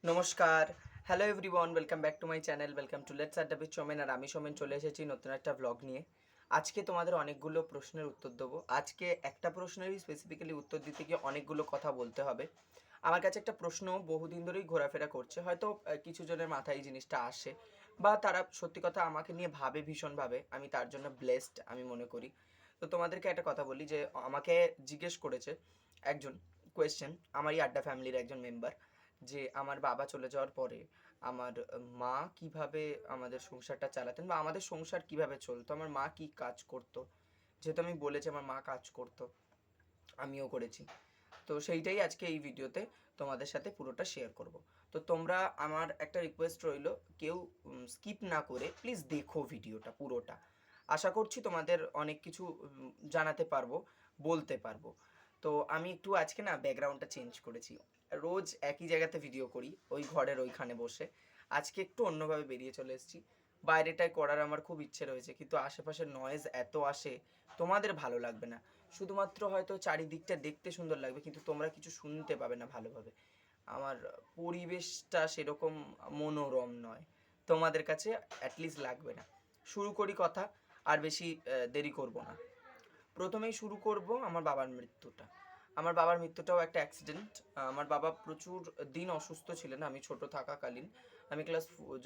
নমস্কার, hello everyone, welcome back to my channel, welcome to let's আড্ডা with Somen. আর আমি সোমেন চলে এসেছি নতুন একটা ব্লগ নিয়ে। আজকে তোমাদের অনেকগুলো প্রশ্নের উত্তর দেবো। আজকে একটা প্রশ্নেরই স্পেসিফিক্যালি উত্তর দিতে গিয়ে অনেকগুলো কথা বলতে হবে। আমার কাছে একটা প্রশ্ন বহুদিন ধরেই ঘোরাফেরা করছে, হয়তো কিছু জনের মাথায় এই জিনিসটা আসে বা তারা সত্যি কথা আমাকে নিয়ে ভাবে ভীষণভাবে। আমি তার জন্য ব্লেসড আমি মনে করি। তো তোমাদেরকে একটা কথা বলি যে আমাকে জিজ্ঞেস করেছে একজন কোয়েশ্চেন, আমারই আড্ডা ফ্যামিলির একজন মেম্বার, যে আমার বাবা চলে যাওয়ার পরে আমার মা কিভাবে আমাদের সংসারটা চালাতেন বা আমাদের সংসার কিভাবে চলতো, আমার মা কি কাজ করতো। যেহেতু আমি বলেছি আমার মা কাজ করতো, আমিও করেছি, তো সেইটাই আজকে এই ভিডিওতে তোমাদের সাথে পুরোটা শেয়ার করব। তো তোমরা, আমার একটা রিকোয়েস্ট রইলো, কেউ স্কিপ না করে প্লিজ দেখো ভিডিওটা পুরোটা। আশা করছি তোমাদের অনেক কিছু জানাতে পারবো, বলতে পারবো। তো আমি একটু আজকে না ব্যাকগ্রাউন্ডটা চেঞ্জ করেছি। রোজ একই জায়গাতে ভিডিও করি, ওই ঘরের ওইখানে বসে। আজকে একটু অন্যভাবে বেরিয়ে চলে এসেছি। বাইরেটায় করার আমার খুব ইচ্ছে রয়েছে, কিন্তু আশেপাশের নয়েজ এত আসে, তোমাদের ভালো লাগবে না। শুধুমাত্র হয়তো চারিদিকটা দেখতে সুন্দর লাগবে, কিন্তু তোমরা কিছু শুনতে পাবে না ভালোভাবে। আমার পরিবেশটা সেরকম মনোরম নয়, তোমাদের কাছে অ্যাটলিস্ট লাগবে না। শুরু করি কথা, আর বেশি দেরি করব না। প্রথমেই শুরু করব আমার বাবার মৃত্যুটা। আমার বাবার মৃত্যুটাও একটা অ্যাক্সিডেন্ট। আমার বাবা প্রচুর দিন অসুস্থ ছিলেন আমি ছোট থাকাকালীন। আমি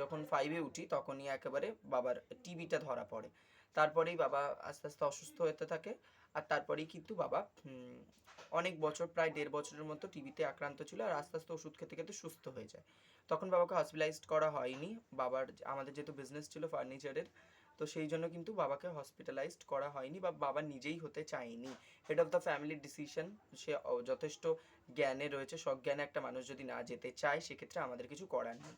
যখন 5-এ উঠি তখনই একেবারে বাবার টিবিটা ধরা পড়ে। তারপরেই বাবা আস্তে আস্তে অসুস্থ হতে থাকে। আর তারপরেই কিন্তু বাবা অনেক বছর, প্রায় 1.5 বছরের মতো টিবিতে আক্রান্ত ছিল, আর আস্তে আস্তে ওষুধ খেতে খেতে সুস্থ হয়ে যায়। তখন বাবাকে হসপিটালাইজড করা হয়নি। আমাদের যেহেতু বিজনেস ছিল ফার্নিচারের, তো সেই জন্য কিন্তু বাবাকে হসপিটালাইজড করা হয়নি, বা বাবা নিজেই হতে চায়নি। হেড অফ দ্য ফ্যামিলির ডিসিশন। সে যথেষ্ট জ্ঞানে রয়েছে, সজ্ঞানে একটা মানুষ যদি না যেতে চায় সেক্ষেত্রে আমাদের কিছু করার নেই।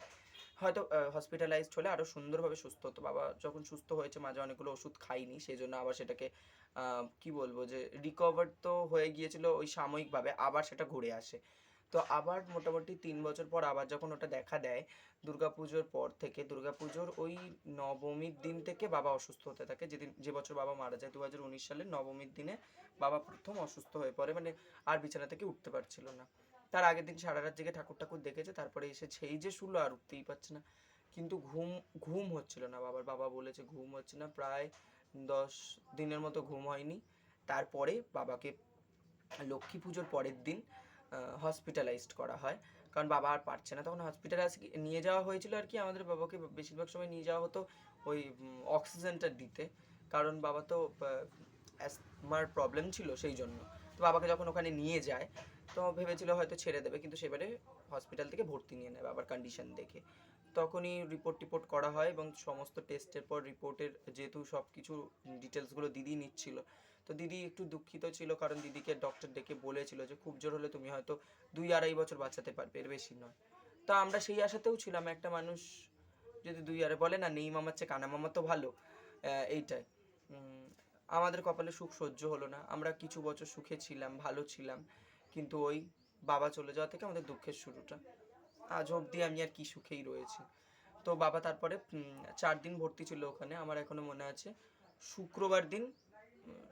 হয়তো হসপিটালাইজড হলে আরও সুন্দরভাবে সুস্থ হতো। বাবা যখন সুস্থ হয়েছে, মাঝে অনেকগুলো ওষুধ খাইনি, সেই জন্য আবার সেটাকে কি বলবো, যে রিকভার তো হয়ে গিয়েছিল ওই সাময়িকভাবে, আবার সেটা ঘুরে আসে। তো আবার মোটামুটি 3 বছর পর আবার যখন ওটা দেখা দেয়, দুর্গাপুজোর পর থেকে, দুর্গাপুজোর ওই নবমীর দিন থেকে বাবা অসুস্থ হতে থাকে। যে বছর বাবা মারা যায় 2019 সালের নবমীর দিনে বাবা প্রথম অসুস্থ হয়ে পড়ে, মানে আর বিছানা থেকে উঠতে পারছিল না। তার আগের দিন সারা রাত জেগে ঠাকুর ঠাকুর দেখেছে, তারপরে এসে সেই যে শুলো আর উঠতেই পারছে না। কিন্তু ঘুম ঘুম হচ্ছিল না বাবার। বাবা বলেছে ঘুম হচ্ছে না, প্রায় 10 দিনের মতো ঘুম হয়নি। তারপরে বাবাকে লক্ষ্মী পুজোর পরের দিন হসপিটালাইজড করা হয়, কারণ বাবা আর পারছে না। তখন হসপিটালে নিয়ে যাওয়া হয়েছিল আর কি, আমাদের বাবাকে বেশিরভাগ সময় নিয়ে যাওয়া হতো ওই অক্সিজেনটা দিতে, কারণ বাবা তো অ্যাসমার প্রবলেম ছিল সেই জন্য। তো বাবাকে যখন ওখানে নিয়ে যায়, তো ভেবেছিল হয়তো ছেড়ে দেবে, কিন্তু সেবারে হসপিটাল থেকে ভর্তি নিয়ে নেয় বাবার কন্ডিশন দেখে। তখনই রিপোর্ট করা হয়, এবং সমস্ত টেস্টের পর রিপোর্টের যেহেতু সব কিছু ডিটেলসগুলো দিদি নিচ্ছিল, তো দিদি একটু দুঃখিত ছিল, কারণ দিদিকে ডক্টর ডেকে বলেছিল যে খুব জোর হলে তুমি হয়তো 2-2.5 বছর বাঁচাতে পারবে, এর বেশি নয়। তো আমরা সেই আশাতেও ছিলাম, একটা মানুষ যদি বলে না, নেই মামার চেয়ে কানা মামা তো ভালো, এইটাই। আমাদের কপালে সুখ সহ্য হলো না, আমরা কিছু বছর সুখে ছিলাম, ভালো ছিলাম, কিন্তু ওই বাবা চলে যাওয়া থেকে আমাদের দুঃখের শুরুটা। আজ অবধি আমি আর কি সুখেই রয়েছি। তো বাবা তারপরে 4 দিন ভর্তি ছিল ওখানে, আমার এখনো মনে আছে। শুক্রবার দিন,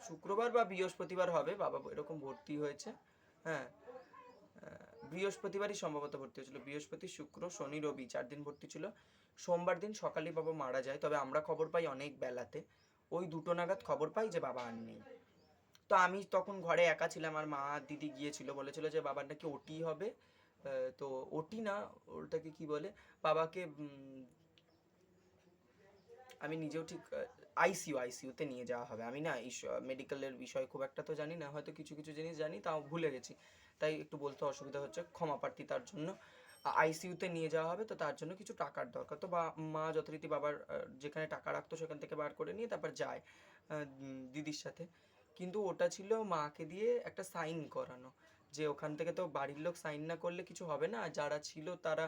শুক্রবার বা বৃহস্পতিবার হবে, বাবা এরকম ভর্তি হয়েছে। হ্যাঁ, বৃহস্পতিবারই সম্ভবত ভর্তি হয়েছিল। বৃহস্পতি, শুক্র, শনি, রবি 4 দিন ভর্তি ছিল। সোমবার দিন সকালে বাবা মারা যায়, তবে আমরা খবর পাই অনেক বেলাতে, ওই 2টো নাগাদ খবর পাই যে বাবা আর নেই। তো আমি তখন ঘরে একা ছিলাম, আর মা দিদি গিয়েছিল, বলেছিল যে বাবার নাকি ওটি হবে। তো ওটি না, ওটাকে কি বলে, বাবাকে আমি নিজেও ঠিক, আইসিইউতে নিয়ে যাওয়া হবে। আমি না এই মেডিকেলের বিষয় খুব একটা তো জানি না, হয়তো কিছু কিছু জিনিস জানি, তাও ভুলে গেছি, তাই একটু বলতে অসুবিধা হচ্ছে, ক্ষমা প্রার্থী তার জন্য। আইসিইউতে নিয়ে যাওয়া হবে, তো তার জন্য কিছু টাকার দরকার। তো মা যথারীতি বাবার যেখানে টাকা রাখতো সেখান থেকে বার করে নিয়ে তারপর যায় দিদির সাথে। কিন্তু ওটা ছিল মাকে দিয়ে একটা সাইন করানো, যে ওখান থেকে তো বাড়ির লোক সাইন না করলে কিছু হবে না। যারা ছিল তারা,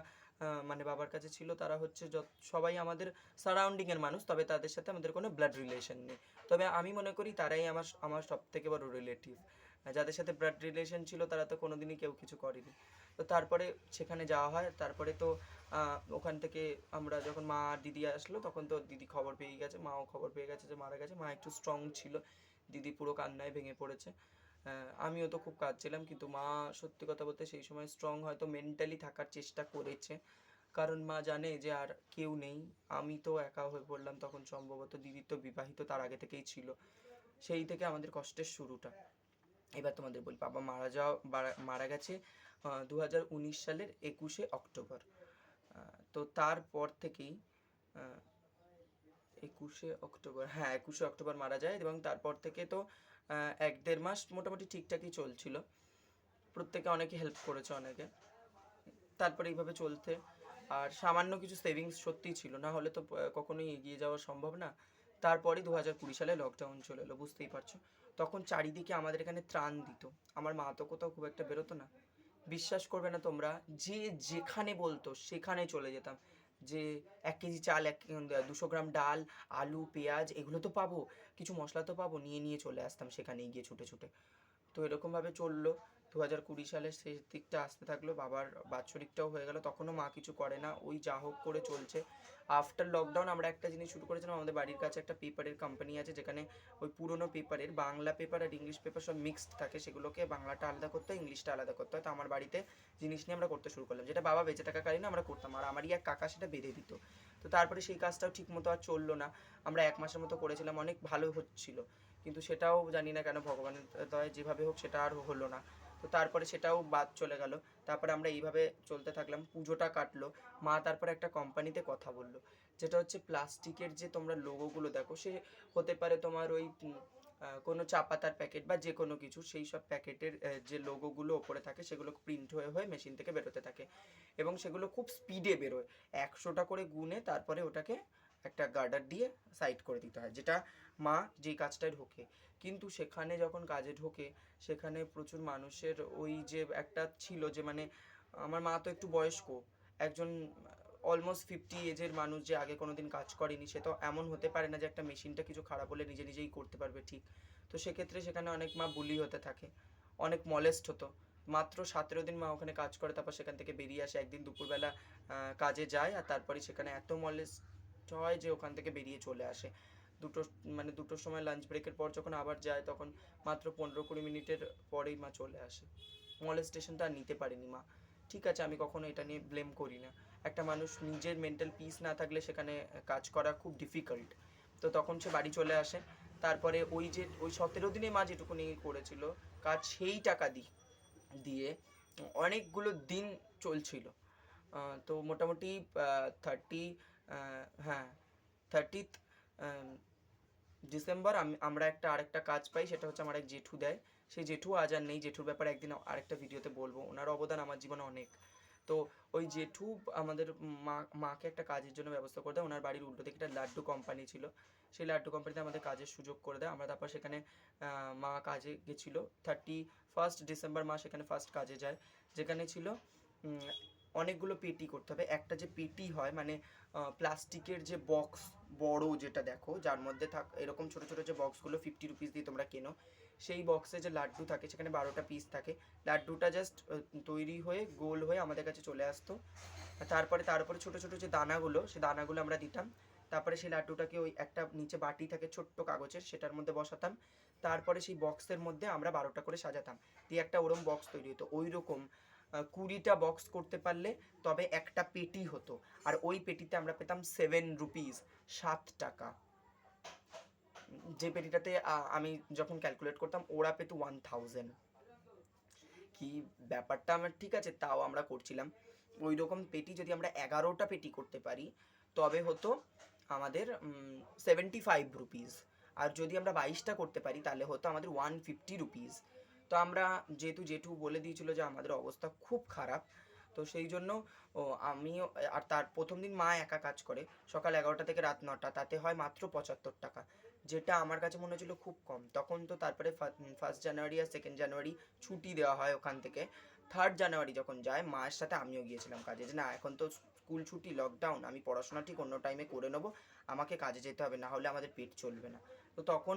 মানে বাবার কাছে ছিল তারা হচ্ছে সবাই আমাদের সারাউন্ডিংয়ের মানুষ, তবে তাদের সাথে আমাদের কোনো ব্লাড রিলেশন নেই। তবে আমি মনে করি তারাই আমার আমার সব থেকে বড় রিলেটিভ। যাদের সাথে ব্লাড রিলেশন ছিল তারা তো কোনো দিনই কেউ কিছু করেনি। তো তারপরে সেখানে যাওয়া হয়, তারপরে তো ওখান থেকে আমরা যখন মা আর দিদি আসলো, তখন তো দিদি খবর পেয়ে গেছে, মাও খবর পেয়ে গেছে যে মারা গেছে। মা একটু স্ট্রং ছিল, দিদি পুরো কান্নায় ভেঙে পড়েছে। আমিও তো খুব কাঁদছিলাম, কিন্তু মা সত্যি কথা বলতে সেই সময় স্ট্রং হয়তো মেন্টালি থাকার চেষ্টা করেছে, কারণ মা জানে যে আর কেউ নেই। আমি তো একা হয়ে পড়লাম তখন, সম্ভবত দিদি তো বিবাহিত তার আগে থেকেই ছিল। সেই থেকে আমাদের কষ্টের শুরুটা। এবার তোমাদের বলি, বাবা মারা গেছে 2019 সালের 21শে অক্টোবর। তো তারপর থেকেই 21শে অক্টোবর, হ্যাঁ 21শে অক্টোবর মারা যায়, এবং তারপর থেকে তো 1-1.5 মাস মোটামুটি ঠিকঠাকই চলছিল। প্রত্যেকে অনেকে হেল্প করেছে, অনেকে। তারপরে এইভাবে চলতে, আর সামান্য কিছু সেভিংস সত্যিই ছিল, না হলে তো কখনোই এগিয়ে যাওয়া সম্ভব না। তারপরে 2020 সালে লকডাউন চলে এলো, বুঝতেই পারছো। তখন চারিদিকে আমাদের এখানে ত্রাণ দিত। আমার মা তো কোথাও খুব একটা বেরোতো না। বিশ্বাস করবে না তোমরা, যে যেখানে বলতো সেখানে চলে যেতাম। যে 1 কেজি চাল, 200 গ্রাম ডাল, আলু, পেঁয়াজ এগুলো তো পাবো, কিছু মশলা তো পাবো, নিয়ে নিয়ে চলে আসতাম সেখানে গিয়ে ছুটে ছুটে। তো এরকমভাবে চললো। 2020 সালের শেষ দিকটা আসতে থাকলো, বাবার বাৎসরিকটাও হয়ে গেল, তখনও মা কিছু করে না, ওই যা হোক করে চলছে। আফটার লকডাউন আমরা একটা জিনিস শুরু করেছিলাম, আমাদের বাড়ির কাছে একটা পেপারের কোম্পানি আছে, যেখানে ওই পুরোনো পেপারের বাংলা পেপার আর ইংলিশ পেপার সব মিক্সড থাকে, সেগুলোকে বাংলাটা আলাদা করতে হয়, ইংলিশটা আলাদা করতে হয়। তো আমার বাড়িতে জিনিস নিয়ে আমরা করতে শুরু করলাম, যেটা বাবা বেঁচে থাকাকালীন আমরা করতাম, আর আমারই এক কাকা সেটা বেঁধে দিত। তো তারপরে সেই কাজটাও ঠিক মতো আর চললো না। আমরা 1 মাসের মতো করেছিলাম, অনেক ভালো হচ্ছিল, কিন্তু সেটাও জানি না কেন ভগবানের দয়ায় যেভাবে হোক সেটা আর হলো না। তো তারপরে সেটাও বাদ চলে গেল। তারপরে আমরা এইভাবে চলতে থাকলাম, পুজোটা কাটলো। মা তারপরে একটা কোম্পানিতে কথা বললো, যেটা হচ্ছে প্লাস্টিকের যে তোমরা লোগোগুলো দেখো, সে হতে পারে তোমার ওই কোনো চা পাতার প্যাকেট বা যে কোনো কিছু, সেই সব প্যাকেটের যে লোগোগুলো ওপরে থাকে সেগুলো প্রিন্ট হয়ে হয়ে মেশিন থেকে বেরোতে থাকে, এবং সেগুলো খুব স্পিডে বেরোয়। 100টা করে গুনে তারপরে ওটাকে একটা গার্ডার দিয়ে সাইড করে দিতে হয়, যেটা মা যেই কাজটায় ঢোকে। কিন্তু সেখানে যখন কাজে ঢোকে, সেখানে প্রচুর মানুষের ওই যে একটা ছিল যে মানে, আমার মা তো একটু বয়স্ক, একজন অলমোস্ট 50 এজের মানুষ, যে আগে কোনো দিন কাজ করেনি, সে তো এমন হতে পারে না যে একটা মেশিনটা কিছু খারাপ হলে নিজে নিজেই করতে পারবে, ঠিক। তো সেক্ষেত্রে সেখানে অনেক মা বুলি হতে থাকে, অনেক মলেস্ট হতো। মাত্র 17 দিন মা ওখানে কাজ করে, তারপর সেখান থেকে বেরিয়ে আসে, একদিন দুপুরবেলা কাজে যায়, আর তারপরে সেখানে এত মলেস্ট হয় যে ওখান থেকে বেরিয়ে চলে আসে। দুটো, মানে দুটোর সময় লাঞ্চ ব্রেকের পর যখন আবার যায়, তখন মাত্র 15-20 মিনিটের পরেই মা চলে আসে। মলেস্টেশনটা আর নিতে পারেনি মা। ঠিক আছে, আমি কখনো এটা নিয়ে ব্লেম করি না। একটা মানুষ নিজের মেন্টাল পিস না থাকলে সেখানে কাজ করা খুব ডিফিকাল্ট। তো তখন সে বাড়ি চলে আসে। তারপরে ওই যে ওই 17 দিনে মা যেটুকুনি করেছিল কাজ, সেই টাকা দিয়ে অনেকগুলো দিন চলছিল। তো মোটামুটি 30, হ্যাঁ 30th ডিসেম্বর আমরা আরেকটা কাজ পাই, সেটা হচ্ছে আমার এক জেঠু দেয়। সেই জেঠু আজ আর নেই, জেঠুর ব্যাপারে একদিন আরেকটা ভিডিওতে বলবো, ওনার অবদান আমার জীবনে অনেক। তো ওই জেঠু আমাদের মাকে একটা কাজের জন্য ব্যবস্থা করে দেয়, ওনার বাড়ির উল্টো দিকে একটা লাড্ডু কোম্পানি ছিল, সেই লাড্ডু কোম্পানিতে আমাদের কাজের সুযোগ করে দেয়। আমরা তারপর সেখানে মা কাজে গেছিলো 31 ডিসেম্বর, মা সেখানে ফার্স্ট কাজে যায়, যেখানে ছিল অনেকগুলো পেটি করতে হবে। একটা যে পেটি হয় মানে প্লাস্টিকের যে বক্স, বড় যেটা দেখো, যার মধ্যে এরকম ছোট ছোট যে বক্সগুলো 50 রুপিস দিয়ে তোমরা কেনো, সেই বক্সে যে লাড্ডু থাকে, সেখানে 12টা পিস থাকে। লাড্ডুটা জাস্ট তৈরি হয়ে গোল হয়ে আমাদের কাছে চলে আসতো। তারপরে তার উপরে ছোটো ছোটো যে দানাগুলো, সেই দানাগুলো আমরা দিতাম। তারপরে সেই লাড্ডুটাকে ওই একটা নিচে বাটি থাকে ছোট্ট কাগজের, সেটার মধ্যে বসাতাম। তারপরে সেই বক্সের মধ্যে আমরা 12টা করে সাজাতাম, দিয়ে একটা ওরম বক্স তৈরি হতো। ওই রকম 20টা বক্স করতে পারলে তবে একটা পেটি হতো, আর ওই পেটিতে আমরা পেতাম 7 রুপিস, 7 টাকা। যে পেটিটাতে আমি যখন ক্যালকুলেট করতাম, ওরা পেত 1000। কি ব্যাপারটা আমার, ঠিক আছে তাও আমরা করছিলাম। ওই রকম পেটি যদি আমরা 11টা পেটি করতে পারি, তবে হতো আমাদের 75 রুপিস। আর যদি আমরা 22টা করতে পারি, তাহলে হতো আমাদের 150 রুপিস। তো আমরা, যেহেতু জেঠু বলে দিয়েছিল যে আমাদের অবস্থা খুব খারাপ, তো সেই জন্য আমিও, আর তার প্রথম দিন মা একা কাজ করে, সকাল 11টা থেকে রাত 9টা, তাতে হয় মাত্র 75 টাকা, যেটা আমার কাছে মনে হচ্ছিল খুব কম তখন। তো তারপরে 1 জানুয়ারি আর 2 জানুয়ারি ছুটি দেওয়া হয় ওখান থেকে। 3 জানুয়ারি যখন যায়, মায়ের সাথে আমিও গিয়েছিলাম কাজে, যে না এখন তো স্কুল ছুটি, লকডাউন, আমি পড়াশোনা ঠিক অন্য টাইমে করে নেবো, আমাকে কাজে যেতে হবে, না হলে আমাদের পেট চলবে না। তো তখন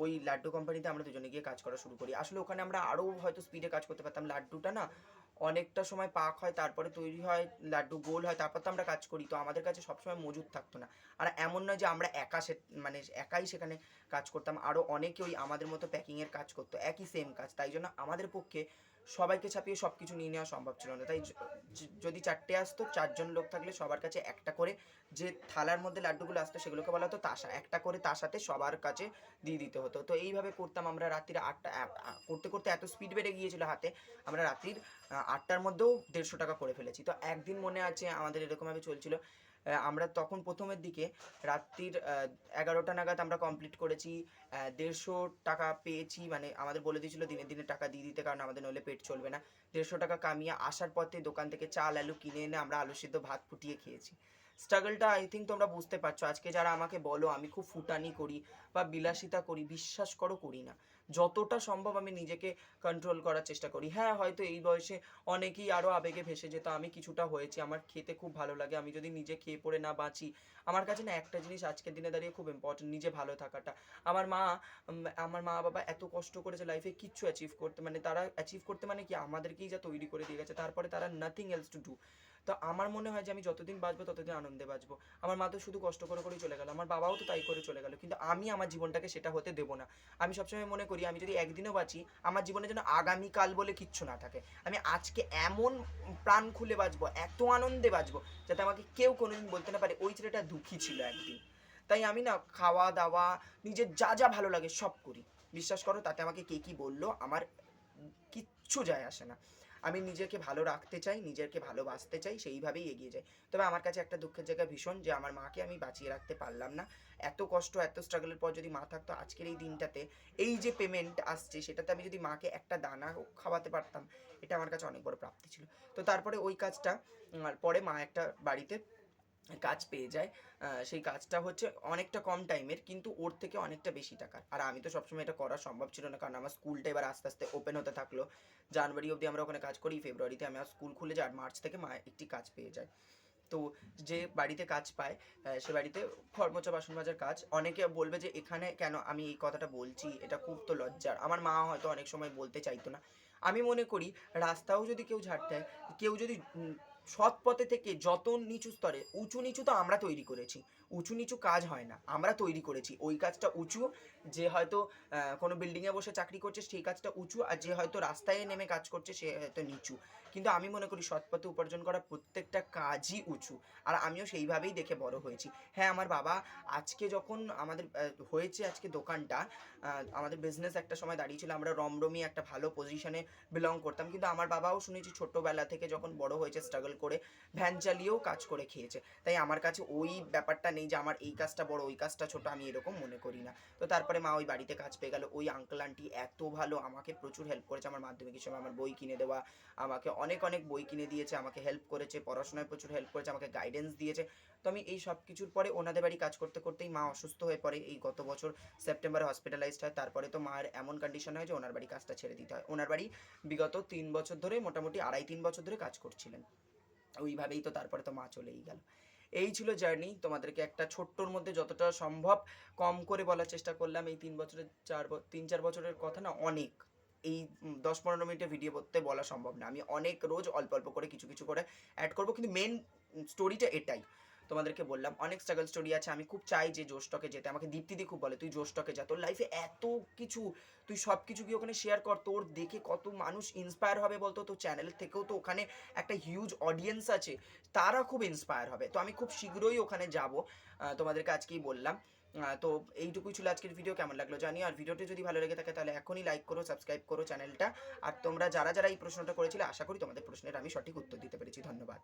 ওই লাড্ডু কোম্পানিতে আমরা দুজনে গিয়ে কাজ করা শুরু করি। আসলে ওখানে আমরা আরও হয়তো স্পিডে কাজ করতে পারতাম, লাড্ডুটা না অনেকটা সময় পাক হয়, তারপরে তৈরি হয় লাড্ডু, গোল হয়, তারপর তো আমরা কাজ করি। তো আমাদের কাছে সবসময় মজুদ থাকতো না। আর এমন নয় যে আমরা মানে একাই সেখানে কাজ করতাম, আরও অনেকে ওই আমাদের মতো প্যাকিংয়ের কাজ করতো, একই সেম কাজ। তাই জন্য আমাদের পক্ষে সবাইকে ছাপিয়ে সব কিছু নিয়ে নেওয়া সম্ভব ছিল না। তাই যদি 4টে আসতো, 4জন লোক থাকলে সবার কাছে একটা করে যে থালার মধ্যে লাড্ডুগুলো আসতো সেগুলোকে বলা হতো তাসা। একটা করে তাসাতে সবার কাছে দিয়ে দিতে হতো। তো এইভাবে করতাম আমরা রাত্রির 8টা, করতে করতে এত স্পিড বেড়ে গিয়েছিল হাতে, আমরা রাত্রির 8টার মধ্যেও 150 টাকা করে ফেলেছি। তো একদিন মনে আছে আমাদের এরকমভাবে চলছিল, আমরা তখন প্রথমের দিকে রাত্রির 11টা নাগাদ আমরা কমপ্লিট করেছি, 150 টাকা পেয়েছি। মানে আমাদের বলে দিয়েছিল দিনে দিনে টাকা দিয়ে দিতে, কারণ আমাদের নইলে পেট চলবে না। 150 টাকা কামিয়ে আসার পথে দোকান থেকে চাল আলু কিনে এনে আমরা আলু সিদ্ধ ভাত ফুটিয়ে খেয়েছি। স্ট্রাগলটা আই থিঙ্ক তোমরা বুঝতে পারছো। আজকে যারা আমাকে বলো আমি খুব ফুটানি করি বা বিলাসিতা করি, বিশ্বাস করো করি না। যতটা সম্ভব আমি নিজেকে কন্ট্রোল করার চেষ্টা করি। হ্যাঁ, হয়তো এই বয়সে অনেকেই আরও আবেগে ভেসে যেত, আমি কিছুটা হয়েছি। আমার খেতে খুব ভালো লাগে, আমি যদি নিজে খেয়ে পড়ে না বাঁচি, আমার কাছে না একটা জিনিস আজকের দিনে দাঁড়িয়ে খুব ইম্পর্টেন্ট, নিজে ভালো থাকাটা। আমার মা বাবা এত কষ্ট করেছে লাইফে কিচ্ছু অ্যাচিভ করতে, মানে তারা অ্যাচিভ করতে মানে কি আমাদেরকেই যা তৈরি করে দিয়ে গেছে, তারপরে তারা নাথিং এলস টু ডু। তো আমার মনে হয় যে আমি যতদিন বাঁচবো ততদিন আনন্দে বাঁচবো। আমার মা তো শুধু কষ্ট করে করেই চলে গেল, আমার বাবাও তো তাই করে চলে গেল, কিন্তু আমি আমার জীবনটাকে সেটা হতে দেবো না। আমি সবসময় মনে করি আমি যদি একদিনও বাঁচি, আমার জীবনে যেন আগামীকাল বলে কিচ্ছু না থাকে। আমি আজকে এমন প্রাণ খুলে বাঁচবো, এত আনন্দে বাঁচবো, যাতে আমাকে কেউ কোনোদিন বলতে না পারে ওই ছেলেটা দুঃখী ছিল একদিন। তাই আমি না খাওয়া দাওয়া নিজের যা যা ভালো লাগে সব করি। বিশ্বাস করো, তাতে আমাকে কে কী বললো আমার কিচ্ছু যায় আসে না। আমি নিজেকে ভালো রাখতে চাই, নিজেকে ভালোবাসতে চাই, সেইভাবেই এগিয়ে যাই। তবে আমার কাছে একটা দুঃখের জায়গা ভীষণ, যে আমার মাকে আমি বাঁচিয়ে রাখতে পারলাম না। এত কষ্ট, এত স্ট্রাগলের পর যদি মা থাকতো আজকের এই দিনটাতে, এই যে পেমেন্ট আসছে সেটাতে আমি যদি মাকে একটা দানা খাওয়াতে পারতাম, এটা আমার কাছে অনেক বড় প্রাপ্তি ছিল। তো তারপরে ওই কাজটা পরে মা একটা বাড়িতে কাজ পেয়ে যায়। সেই কাজটা হচ্ছে অনেকটা কম টাইমের, কিন্তু ওর থেকে অনেকটা বেশি টাকার। আর আমি তো সবসময় এটা করা সম্ভব ছিল না, কারণ আমার স্কুলটা এবার আস্তে আস্তে ওপেন হতে থাকলো। জানুয়ারি অবধি আমরা ওখানে কাজ করি, ফেব্রুয়ারিতে আমার স্কুল খুলে যায়, আর মার্চ থেকে মা একটি কাজ পেয়ে যায়। তো যে বাড়িতে কাজ পায়, সে বাড়িতে ঘর মোছা বাসন মাজার কাজ। অনেকে বলবে যে এখানে কেন আমি এই কথাটা বলছি, এটা খুব তো লজ্জার। আমার মা হয়তো অনেক সময় বলতে চাইতো না। আমি মনে করি রাস্তাও যদি কেউ ঝাড় দেয়, কেউ যদি সৎ পথে থেকে যত নিচু স্তরে, উঁচু নিচু তো আমরা তৈরি করেছি, উঁচু নিচু কাজ হয় না, আমরা তৈরি করেছি। ওই কাজটা উঁচু, যে হয়তো কোনো বিল্ডিংয়ে বসে চাকরি করছে সেই কাজটা উঁচু, আর যে হয়তো রাস্তায় নেমে কাজ করছে সে হয়তো নিচু। কিন্তু আমি মনে করি সৎ পথে উপার্জন করা প্রত্যেকটা কাজই উঁচু, আর আমিও সেইভাবেই দেখে বড় হয়েছি। হ্যাঁ, আমার বাবা আজকে যখন আমাদের হয়েছে আজকে দোকানটা, আমাদের বিজনেস একটা সময় দাঁড়িয়েছিল, আমরা রমরমি একটা ভালো পজিশনে বিলং করতাম, কিন্তু আমার বাবাও শুনেছি ছোট্টবেলা থেকে যখন বড় হয়েছে স্ট্রাগল করে ভ্যান চালিয়েও কাজ করে খেয়েছে। তাই আমার কাছে ওই ব্যাপারটা নেই যে আমার এই কাজটা বড় ওই কাজটা ছোট, আমি এরকম মনে করি না। তো তারপরে মা ওই বাড়িতে কাজ পেয়ে গেল। ওই আঙ্কেল আন্টি এত ভালো, আমাকে প্রচুর হেল্প করেছে আমার মাধ্যমিকের সময় আমার বই কিনে দেওয়া, আমাকে অনেক অনেক বই কিনে দিয়েছে, আমাকে হেল্প করেছে পড়াশোনায়, প্রচুর হেল্প করেছে, আমাকে গাইডেন্স দিয়েছে। তো আমি এই সব কিছুর পরে ওনাদের বাড়ি কাজ করতে করতেই মা অসুস্থ হয়ে পড়ে, এই গত বছর সেপ্টেম্বরে হসপিটালাইজড হয়। তারপরে তো মায়ের এমন কন্ডিশন হয় যে ওনার বাড়ি কাজটা ছেড়ে দিতে হয়। ওনার বাড়ি বিগত 3 বছর ধরে, মোটামুটি 2.5-3 বছর ধরে কাজ করছিলেন। ওইভাবেই তো তারপরে তো মা চলেই গেল। এই ছিল জার্নি, তোমাদেরকে একটা ছোট্টর মধ্যে যতটা সম্ভব কম করে বলার চেষ্টা করলাম। এই 3 বছরের 3-4 বছরের কথা না অনেক, এই 10-15 মিনিটের ভিডিও করতে বলা সম্ভব না। আমি অনেক রোজ অল্প অল্প করে কিছু কিছু করে অ্যাড করবো, কিন্তু মেন স্টোরিটা এটাই। তোমাদেরকে বললাম অনেক স্ট্রাগল স্টোরি আছে। আমি খুব চাই যে জোশটকে যেতে। আমাকে দীপ্তিদি খুব বলে তুই জোশটকে যা, তোর লাইফে এত কিছু, তুই সব কিছু গিয়ে ওখানে শেয়ার কর, তোর দেখে কত মানুষ ইন্সপায়ার হবে বলতো। তোর চ্যানেল থেকেও তো ওখানে একটা হিউজ অডিয়েন্স আছে, তারা খুব ইন্সপায়ার হবে। তো আমি খুব শীঘ্রই ওখানে যাব, তোমাদেরকে আজকেই বললাম। তো এইটুকুই ছিল আজকের ভিডিও। কেমন লাগলো জানিও, আর ভিডিওটি যদি ভালো লেগে থাকে তাহলে এখনই লাইক করো, সাবস্ক্রাইব করো চ্যানেলটা। আর তোমরা যারা যারা এই প্রশ্নটা করেছিলে, আশা করি তোমাদের প্রশ্নের আমি সঠিক উত্তর দিতে পেরেছি। ধন্যবাদ।